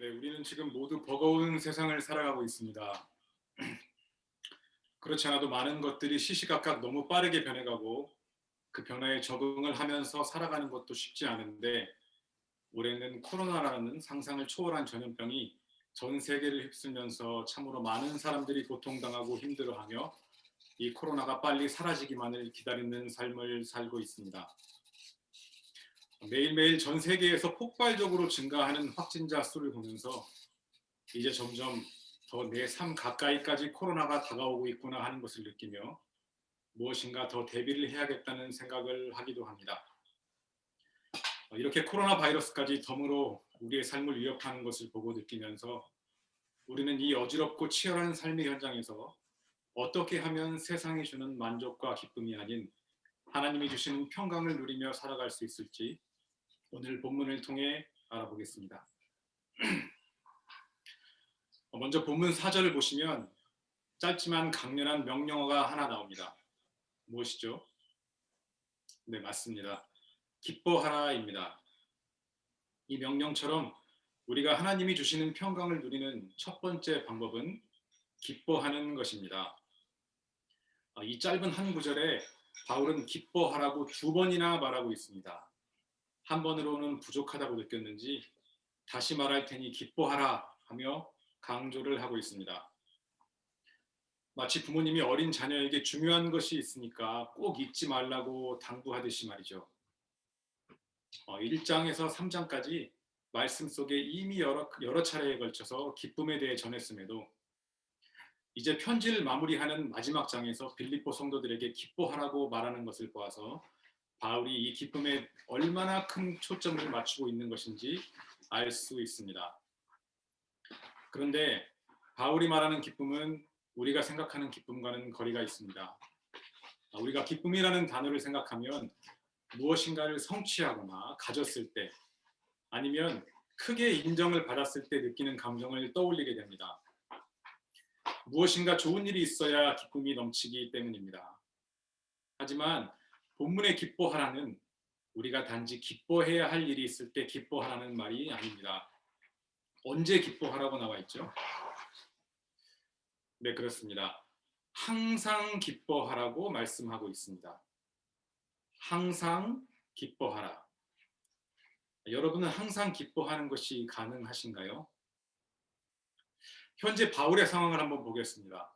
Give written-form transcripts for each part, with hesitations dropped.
네, 우리는 지금 모두 버거운 세상을 살아가고 있습니다. 그렇지 않아도 많은 것들이 시시각각 너무 빠르게 변해가고 그 변화에 적응을 하면서 살아가는 것도 쉽지 않은데 올해는 코로나라는 상상을 초월한 전염병이 전 세계를 휩쓸면서 참으로 많은 사람들이 고통당하고 힘들어하며 이 코로나가 빨리 사라지기만을 기다리는 삶을 살고 있습니다. 매일매일 전 세계에서 폭발적으로 증가하는 확진자 수를 보면서 이제 점점 더 내 삶 가까이까지 코로나가 다가오고 있구나 하는 것을 느끼며 무엇인가 더 대비를 해야겠다는 생각을 하기도 합니다. 이렇게 코로나 바이러스까지 덤으로 우리의 삶을 위협하는 것을 보고 느끼면서 우리는 이 어지럽고 치열한 삶의 현장에서 어떻게 하면 세상이 주는 만족과 기쁨이 아닌 하나님이 주시는 평강을 누리며 살아갈 수 있을지 오늘 본문을 통해 알아보겠습니다. 먼저 본문 4절을 보시면 짧지만 강렬한 명령어가 하나 나옵니다. 무엇이죠? 네, 맞습니다. 기뻐하라입니다. 이 명령처럼 우리가 하나님이 주시는 평강을 누리는 첫 번째 방법은 기뻐하는 것입니다. 이 짧은 한 구절에 바울은 기뻐하라고 두 번이나 말하고 있습니다. 한 번으로는 부족하다고 느꼈는지 다시 말할 테니 기뻐하라 하며 강조를 하고 있습니다. 마치 부모님이 어린 자녀에게 중요한 것이 있으니까 꼭 잊지 말라고 당부하듯이 말이죠. 1장에서 3장까지 말씀 속에 이미 여러 차례에 걸쳐서 기쁨에 대해 전했음에도 이제 편지를 마무리하는 마지막 장에서 빌립보 성도들에게 기뻐하라고 말하는 것을 보아서 바울이 이 기쁨에 얼마나 큰 초점을 맞추고 있는 것인지 알 수 있습니다. 그런데 바울이 말하는 기쁨은 우리가 생각하는 기쁨과는 거리가 있습니다. 우리가 기쁨이라는 단어를 생각하면 무엇인가를 성취하거나 가졌을 때 아니면 크게 인정을 받았을 때 느끼는 감정을 떠올리게 됩니다. 무엇인가 좋은 일이 있어야 기쁨이 넘치기 때문입니다. 하지만 본문의 기뻐하라는 우리가 단지 기뻐해야 할 일이 있을 때 기뻐하라는 말이 아닙니다. 언제 기뻐하라고 나와 있죠? 네, 그렇습니다. 항상 기뻐하라고 말씀하고 있습니다. 항상 기뻐하라. 여러분은 항상 기뻐하는 것이 가능하신가요? 현재 바울의 상황을 한번 보겠습니다.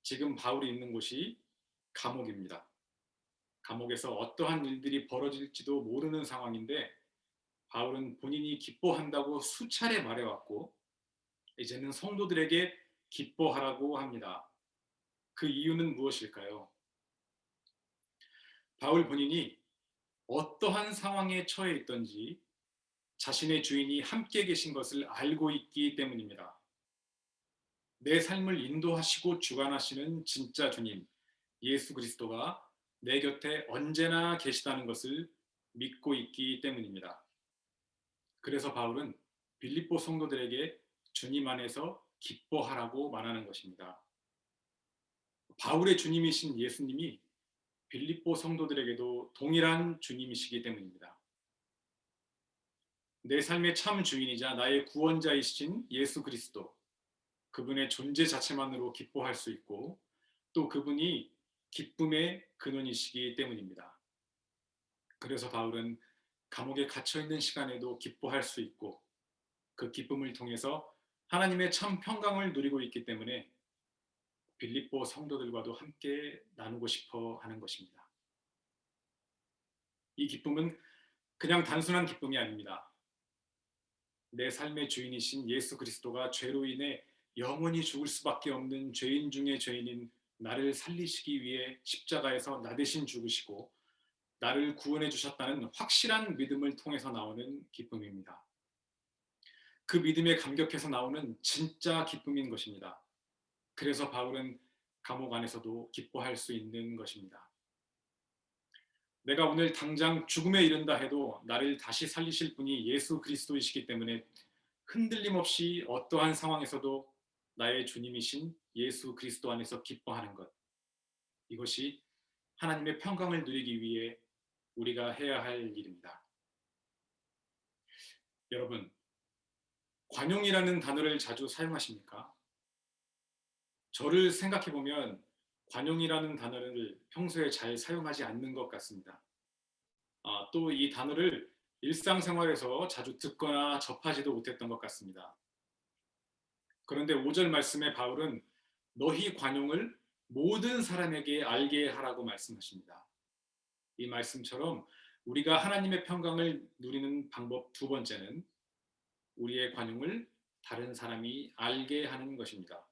지금 바울이 있는 곳이 감옥입니다. 감옥에서 어떠한 일들이 벌어질지도 모르는 상황인데 바울은 본인이 기뻐한다고 수차례 말해왔고 이제는 성도들에게 기뻐하라고 합니다. 그 이유는 무엇일까요? 바울 본인이 어떠한 상황에 처해 있던지 자신의 주인이 함께 계신 것을 알고 있기 때문입니다. 내 삶을 인도하시고 주관하시는 진짜 주님, 예수 그리스도가 내 곁에 언제나 계시다는 것을 믿고 있기 때문입니다. 그래서 바울은 빌립보 성도들에게 주님 안에서 기뻐하라고 말하는 것입니다. 바울의 주님이신 예수님이 빌립보 성도들에게도 동일한 주님이시기 때문입니다. 내 삶의 참 주인이자 나의 구원자이신 예수 그리스도, 그분의 존재 자체만으로 기뻐할 수 있고 또 그분이 기쁨의 근원이시기 때문입니다. 그래서 바울은 감옥에 갇혀 있는 시간에도 기뻐할 수 있고 그 기쁨을 통해서 하나님의 참 평강을 누리고 있기 때문에 빌립보 성도들과도 함께 나누고 싶어 하는 것입니다. 이 기쁨은 그냥 단순한 기쁨이 아닙니다. 내 삶의 주인이신 예수 그리스도가 죄로 인해 영원히 죽을 수밖에 없는 죄인 중의 죄인인 나를 살리시기 위해 십자가에서 나 대신 죽으시고 나를 구원해 주셨다는 확실한 믿음을 통해서 나오는 기쁨입니다. 그 믿음에 감격해서 나오는 진짜 기쁨인 것입니다. 그래서 바울은 감옥 안에서도 기뻐할 수 있는 것입니다. 내가 오늘 당장 죽음에 이른다 해도 나를 다시 살리실 분이 예수 그리스도이시기 때문에 흔들림 없이 어떠한 상황에서도 나의 주님이신 예수 그리스도 안에서 기뻐하는 것. 이것이 하나님의 평강을 누리기 위해 우리가 해야 할 일입니다. 여러분, 관용이라는 단어를 자주 사용하십니까? 저를 생각해 보면 관용이라는 단어를 평소에 잘 사용하지 않는 것 같습니다. 또 이 단어를 일상생활에서 자주 듣거나 접하지도 못했던 것 같습니다. 그런데 5절 말씀에 바울은 너희 관용을 모든 사람에게 알게 하라고 말씀하십니다. 이 말씀처럼 우리가 하나님의 평강을 누리는 방법 두 번째는 우리의 관용을 다른 사람이 알게 하는 것입니다.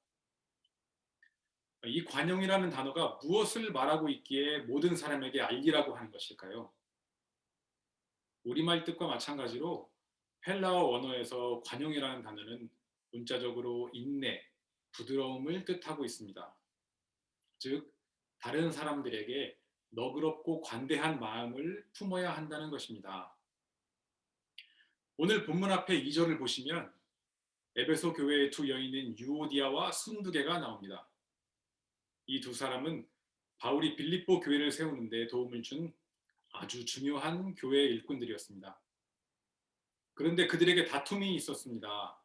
이 관용이라는 단어가 무엇을 말하고 있기에 모든 사람에게 알리라고 하는 것일까요? 우리말 뜻과 마찬가지로 헬라어 언어에서 관용이라는 단어는 문자적으로 인내, 부드러움을 뜻하고 있습니다. 즉, 다른 사람들에게 너그럽고 관대한 마음을 품어야 한다는 것입니다. 오늘 본문 앞에 2절을 보시면 에베소 교회의 두 여인인 유오디아와 순두개가 나옵니다. 이 두 사람은 바울이 빌립보 교회를 세우는 데 도움을 준 아주 중요한 교회 일꾼들이었습니다. 그런데 그들에게 다툼이 있었습니다.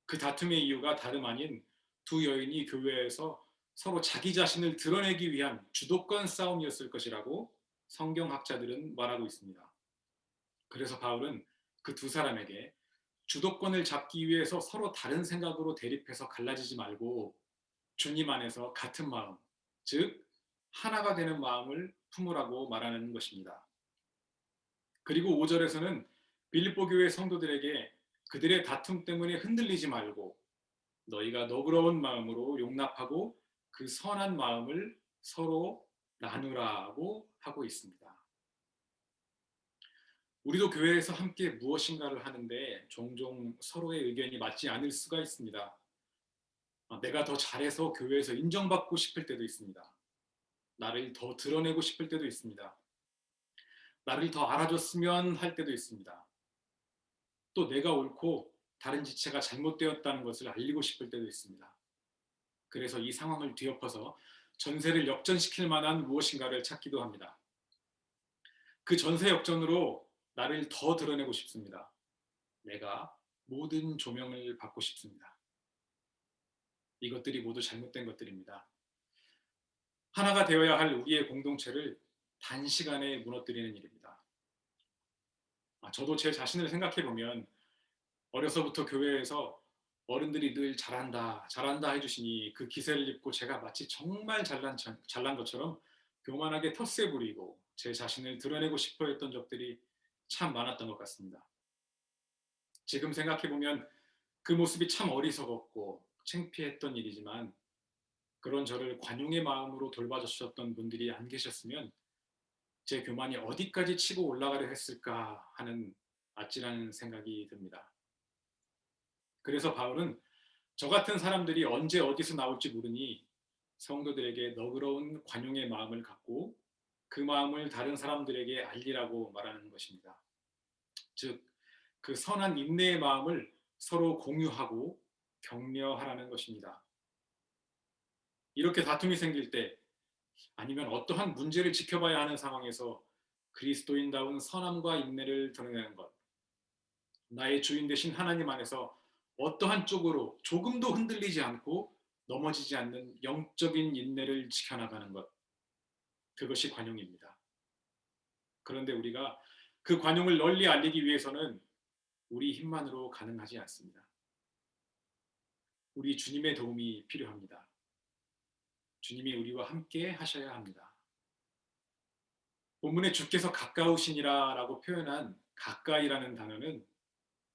그 다툼의 이유가 다름 아닌 두 여인이 교회에서 서로 자기 자신을 드러내기 위한 주도권 싸움이었을 것이라고 성경학자들은 말하고 있습니다. 그래서 바울은 그 두 사람에게 주도권을 잡기 위해서 서로 다른 생각으로 대립해서 갈라지지 말고 주님 안에서 같은 마음, 즉 하나가 되는 마음을 품으라고 말하는 것입니다. 그리고 5절에서는 빌립보 교회 성도들에게 그들의 다툼 때문에 흔들리지 말고 너희가 너그러운 마음으로 용납하고 그 선한 마음을 서로 나누라고 하고 있습니다. 우리도 교회에서 함께 무엇인가를 하는데 종종 서로의 의견이 맞지 않을 수가 있습니다. 내가 더 잘해서 교회에서 인정받고 싶을 때도 있습니다. 나를 더 드러내고 싶을 때도 있습니다. 나를 더 알아줬으면 할 때도 있습니다. 또 내가 옳고 다른 지체가 잘못되었다는 것을 알리고 싶을 때도 있습니다. 그래서 이 상황을 뒤엎어서 전세를 역전시킬 만한 무엇인가를 찾기도 합니다. 그 전세 역전으로 나를 더 드러내고 싶습니다. 내가 모든 조명을 받고 싶습니다. 이것들이 모두 잘못된 것들입니다. 하나가 되어야 할 우리의 공동체를 단시간에 무너뜨리는 일입니다. 저도 제 자신을 생각해 보면 어려서부터 교회에서 어른들이 늘 잘한다, 잘한다 해주시니 그 기세를 입고 제가 마치 정말 잘난 것처럼 교만하게 텃세 부리고 제 자신을 드러내고 싶어 했던 적들이 참 많았던 것 같습니다. 지금 생각해 보면 그 모습이 참 어리석었고 창피했던 일이지만 그런 저를 관용의 마음으로 돌봐주셨던 분들이 안 계셨으면 제 교만이 어디까지 치고 올라가려 했을까 하는 아찔한 생각이 듭니다. 그래서 바울은 저 같은 사람들이 언제 어디서 나올지 모르니 성도들에게 너그러운 관용의 마음을 갖고 그 마음을 다른 사람들에게 알리라고 말하는 것입니다. 즉, 그 선한 인내의 마음을 서로 공유하고 격려하라는 것입니다. 이렇게 다툼이 생길 때 아니면 어떠한 문제를 지켜봐야 하는 상황에서 그리스도인다운 선함과 인내를 드러내는 것, 나의 주인 되신 하나님 안에서 어떠한 쪽으로 조금도 흔들리지 않고 넘어지지 않는 영적인 인내를 지켜나가는 것, 그것이 관용입니다. 그런데 우리가 그 관용을 널리 알리기 위해서는 우리 힘만으로 가능하지 않습니다. 우리 주님의 도움이 필요합니다. 주님이 우리와 함께 하셔야 합니다. 본문에 주께서 가까우시니라 라고 표현한 가까이라는 단어는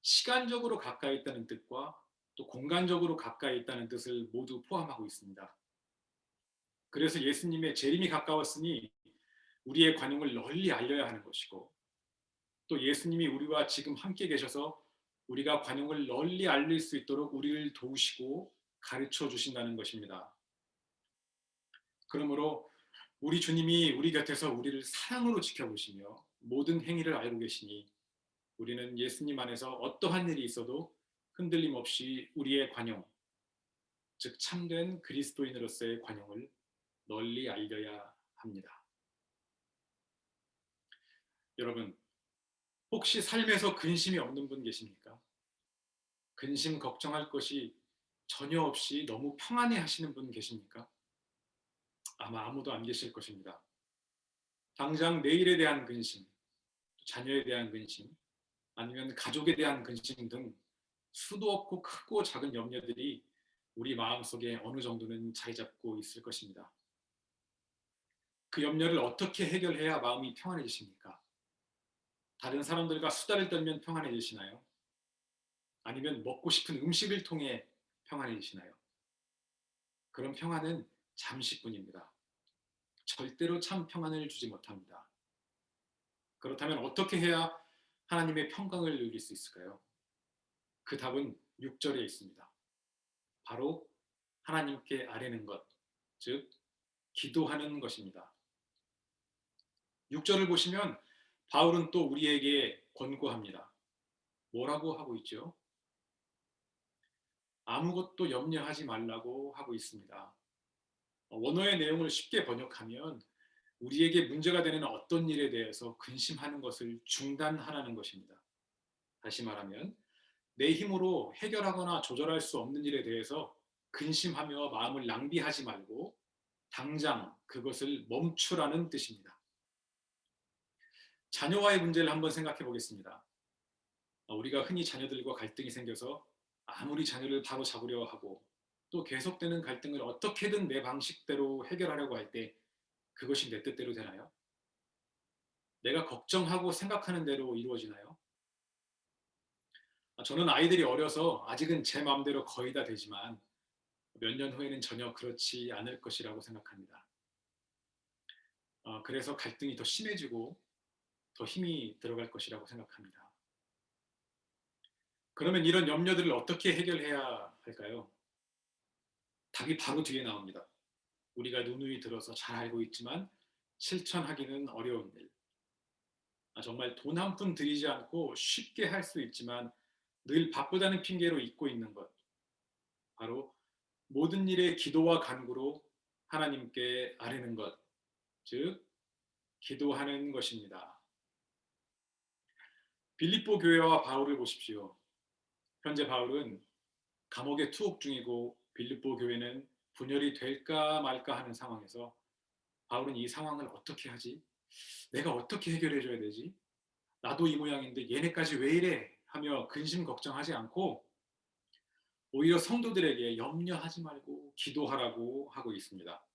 시간적으로 가까이 있다는 뜻과 또 공간적으로 가까이 있다는 뜻을 모두 포함하고 있습니다. 그래서 예수님의 재림이 가까웠으니 우리의 관용을 널리 알려야 하는 것이고 또 예수님이 우리와 지금 함께 계셔서 우리가 관용을 널리 알릴 수 있도록 우리를 도우시고 가르쳐 주신다는 것입니다. 그러므로 우리 주님이 우리 곁에서 우리를 사랑으로 지켜보시며 모든 행위를 알고 계시니 우리는 예수님 안에서 어떠한 일이 있어도 흔들림 없이 우리의 관용, 즉 참된 그리스도인으로서의 관용을 널리 알려야 합니다. 여러분, 혹시 삶에서 근심이 없는 분 계십니까? 근심 걱정할 것이 전혀 없이 너무 평안해 하시는 분 계십니까? 아마 아무도 안 계실 것입니다. 당장 내일에 대한 근심, 자녀에 대한 근심, 아니면 가족에 대한 근심 등 수도 없고 크고 작은 염려들이 우리 마음속에 어느 정도는 자리 잡고 있을 것입니다. 그 염려를 어떻게 해결해야 마음이 평안해지십니까? 다른 사람들과 수다를 떨면 평안해지시나요? 아니면 먹고 싶은 음식을 통해 평안해지시나요? 그런 평안은 잠시뿐입니다. 절대로 참 평안을 주지 못합니다. 그렇다면 어떻게 해야 하나님의 평강을 누릴 수 있을까요? 그 답은 6절에 있습니다. 바로 하나님께 아뢰는 것, 즉 기도하는 것입니다. 6절을 보시면 바울은 또 우리에게 권고합니다. 뭐라고 하고 있죠? 아무것도 염려하지 말라고 하고 있습니다. 원어의 내용을 쉽게 번역하면 우리에게 문제가 되는 어떤 일에 대해서 근심하는 것을 중단하라는 것입니다. 다시 말하면 내 힘으로 해결하거나 조절할 수 없는 일에 대해서 근심하며 마음을 낭비하지 말고 당장 그것을 멈추라는 뜻입니다. 자녀와의 문제를 한번 생각해 보겠습니다. 우리가 흔히 자녀들과 갈등이 생겨서 아무리 자녀를 바로 잡으려 하고 또 계속되는 갈등을 어떻게든 내 방식대로 해결하려고 할 때 그것이 내 뜻대로 되나요? 내가 걱정하고 생각하는 대로 이루어지나요? 저는 아이들이 어려서 아직은 제 마음대로 거의 다 되지만 몇 년 후에는 전혀 그렇지 않을 것이라고 생각합니다. 그래서 갈등이 더 심해지고 더 힘이 들어갈 것이라고 생각합니다. 그러면 이런 염려들을 어떻게 해결해야 할까요? 답이 바로 뒤에 나옵니다. 우리가 누누이 들어서 잘 알고 있지만 실천하기는 어려운 일. 정말 돈 한 푼 들이지 않고 쉽게 할 수 있지만 늘 바쁘다는 핑계로 잊고 있는 것. 바로 모든 일에 기도와 간구로 하나님께 아뢰는 것, 즉 기도하는 것입니다. 빌립보 교회와 바울을 보십시오. 현재 바울은 감옥에 투옥 중이고 빌립보 교회는 분열이 될까 말까 하는 상황에서 바울은 이 상황을 어떻게 하지? 내가 어떻게 해결해 줘야 되지? 나도 이 모양인데 얘네까지 왜 이래? 하며 근심 걱정하지 않고 오히려 성도들에게 염려하지 말고 기도하라고 하고 있습니다.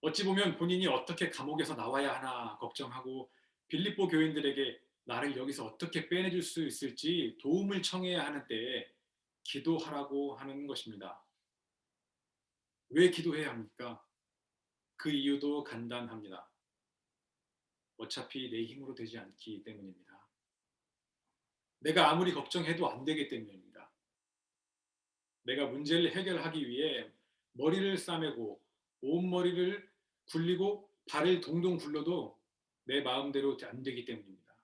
어찌 보면 본인이 어떻게 감옥에서 나와야 하나 걱정하고 빌립보 교인들에게 나를 여기서 어떻게 빼내줄 수 있을지 도움을 청해야 하는 때에 기도하라고 하는 것입니다. 왜 기도해야 합니까? 그 이유도 간단합니다. 어차피 내 힘으로 되지 않기 때문입니다. 내가 아무리 걱정해도 안 되기 때문입니다. 내가 문제를 해결하기 위해 머리를 싸매고 온머리를 굴리고 발을 동동 굴러도 내 마음대로 안 되기 때문입니다.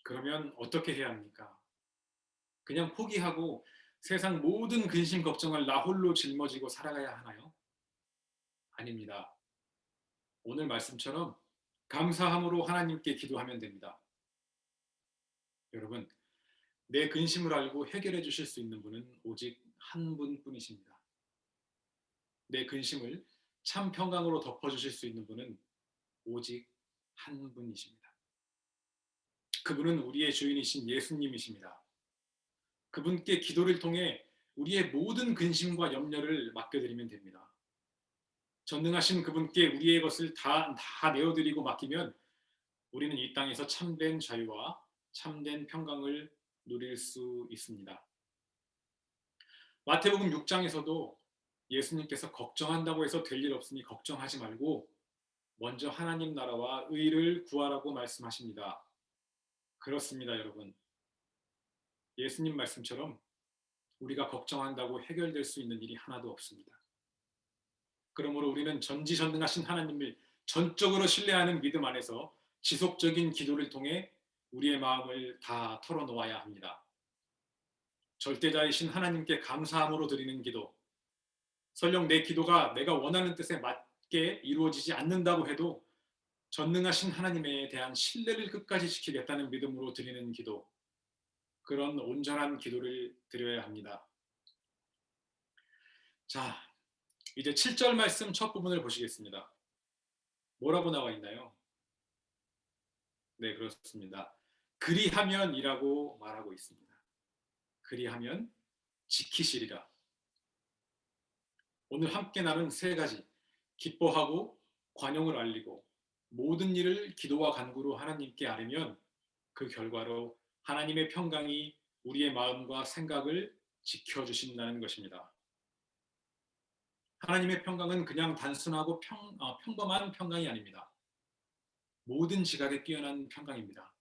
그러면 어떻게 해야 합니까? 그냥 포기하고 세상 모든 근심 걱정을 나 홀로 짊어지고 살아가야 하나요? 아닙니다. 오늘 말씀처럼 감사함으로 하나님께 기도하면 됩니다. 여러분, 내 근심을 알고 해결해 주실 수 있는 분은 오직 한 분뿐이십니다. 내 근심을 참 평강으로 덮어주실 수 있는 분은 오직 한 분이십니다. 그분은 우리의 주인이신 예수님이십니다. 그분께 기도를 통해 우리의 모든 근심과 염려를 맡겨드리면 됩니다. 전능하신 그분께 우리의 것을 다 내어드리고 맡기면 우리는 이 땅에서 참된 자유와 참된 평강을 누릴 수 있습니다. 마태복음 6장에서도 예수님께서 걱정한다고 해서 될 일 없으니 걱정하지 말고 먼저 하나님 나라와 의를 구하라고 말씀하십니다. 그렇습니다, 여러분. 예수님 말씀처럼 우리가 걱정한다고 해결될 수 있는 일이 하나도 없습니다. 그러므로 우리는 전지전능하신 하나님을 전적으로 신뢰하는 믿음 안에서 지속적인 기도를 통해 우리의 마음을 다 털어놓아야 합니다. 절대자이신 하나님께 감사함으로 드리는 기도, 설령 내 기도가 내가 원하는 뜻에 맞게 이루어지지 않는다고 해도 전능하신 하나님에 대한 신뢰를 끝까지 지키겠다는 믿음으로 드리는 기도, 그런 온전한 기도를 드려야 합니다. 자, 이제 7절 말씀 첫 부분을 보시겠습니다. 뭐라고 나와 있나요? 네, 그렇습니다. 그리하면이라고 말하고 있습니다. 그리하면 지키시리라. 오늘 함께 나눈 세 가지, 기뻐하고 관용을 알리고 모든 일을 기도와 간구로 하나님께 아뢰면 그 결과로 하나님의 평강이 우리의 마음과 생각을 지켜주신다는 것입니다. 하나님의 평강은 그냥 단순하고 평범한 평강이 아닙니다. 모든 지각에 뛰어난 평강입니다.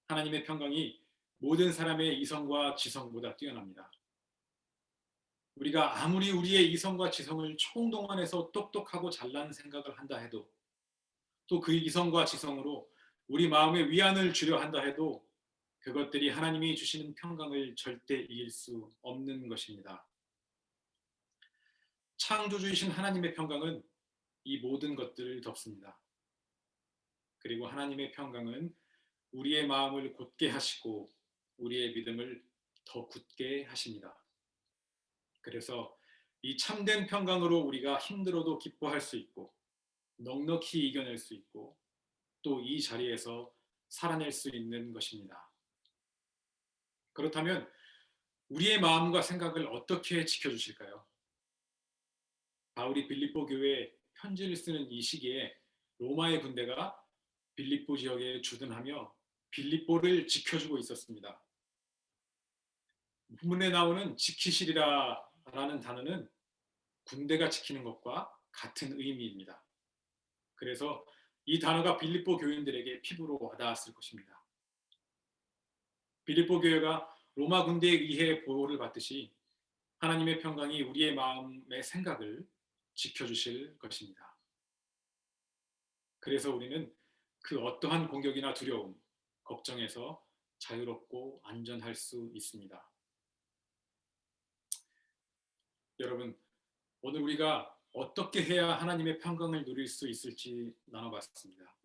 하나님의 평강이 모든 사람의 이성과 지성보다 뛰어납니다. 우리가 아무리 우리의 이성과 지성을 총동원해서 똑똑하고 잘난 생각을 한다 해도, 또 그 이성과 지성으로 우리 마음에 위안을 주려 한다 해도 그것들이 하나님이 주시는 평강을 절대 이길 수 없는 것입니다. 창조주이신 하나님의 평강은 이 모든 것들을 덮습니다. 그리고 하나님의 평강은 우리의 마음을 곧게 하시고 우리의 믿음을 더 굳게 하십니다. 그래서 이 참된 평강으로 우리가 힘들어도 기뻐할 수 있고 넉넉히 이겨낼 수 있고 또 이 자리에서 살아낼 수 있는 것입니다. 그렇다면 우리의 마음과 생각을 어떻게 지켜주실까요? 바울이 빌립보 교회에 편지를 쓰는 이 시기에 로마의 군대가 빌립보 지역에 주둔하며 빌립보를 지켜주고 있었습니다. 본문에 나오는 지키시리라라는 단어는 군대가 지키는 것과 같은 의미입니다. 그래서 이 단어가 빌립보 교인들에게 피부로 와닿았을 것입니다. 빌립보 교회가 로마 군대에 의해 보호를 받듯이 하나님의 평강이 우리의 마음의 생각을 지켜주실 것입니다. 그래서 우리는 그 어떠한 공격이나 두려움, 걱정에서 자유롭고 안전할 수 있습니다. 여러분, 오늘 우리가 어떻게 해야 하나님의 평강을 누릴 수 있을지 나눠봤습니다.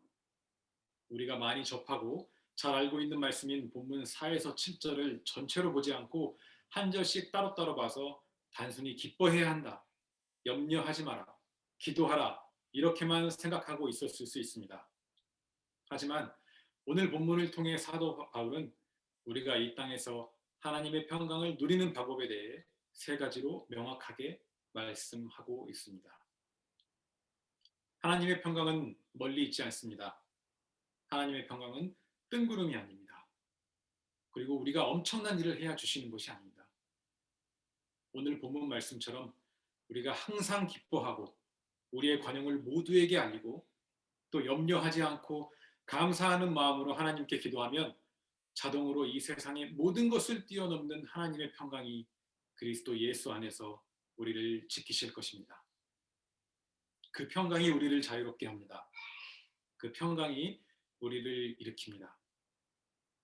우리가 많이 접하고 잘 알고 있는 말씀인 본문 4에서 7절을 전체로 보지 않고 한 절씩 따로따로 봐서 단순히 기뻐해야 한다, 염려하지 마라, 기도하라 이렇게만 생각하고 있었을 수 있습니다. 하지만 오늘 본문을 통해 사도 바울은 우리가 이 땅에서 하나님의 평강을 누리는 방법에 대해 세 가지로 명확하게 말씀하고 있습니다. 하나님의 평강은 멀리 있지 않습니다. 하나님의 평강은 뜬구름이 아닙니다. 그리고 우리가 엄청난 일을 해야 주시는 것이 아닙니다. 오늘 본문 말씀처럼 우리가 항상 기뻐하고 우리의 관용을 모두에게 알리고 또 염려하지 않고 감사하는 마음으로 하나님께 기도하면 자동으로 이 세상의 모든 것을 뛰어넘는 하나님의 평강이 그리스도 예수 안에서 우리를 지키실 것입니다. 그 평강이 우리를 자유롭게 합니다. 그 평강이 우리를 일으킵니다.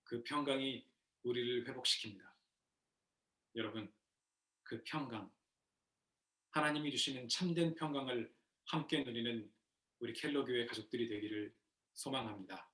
그 평강이 우리를 회복시킵니다. 여러분, 그 평강, 하나님이 주시는 참된 평강을 함께 누리는 우리 켈러 교회 가족들이 되기를 소망합니다.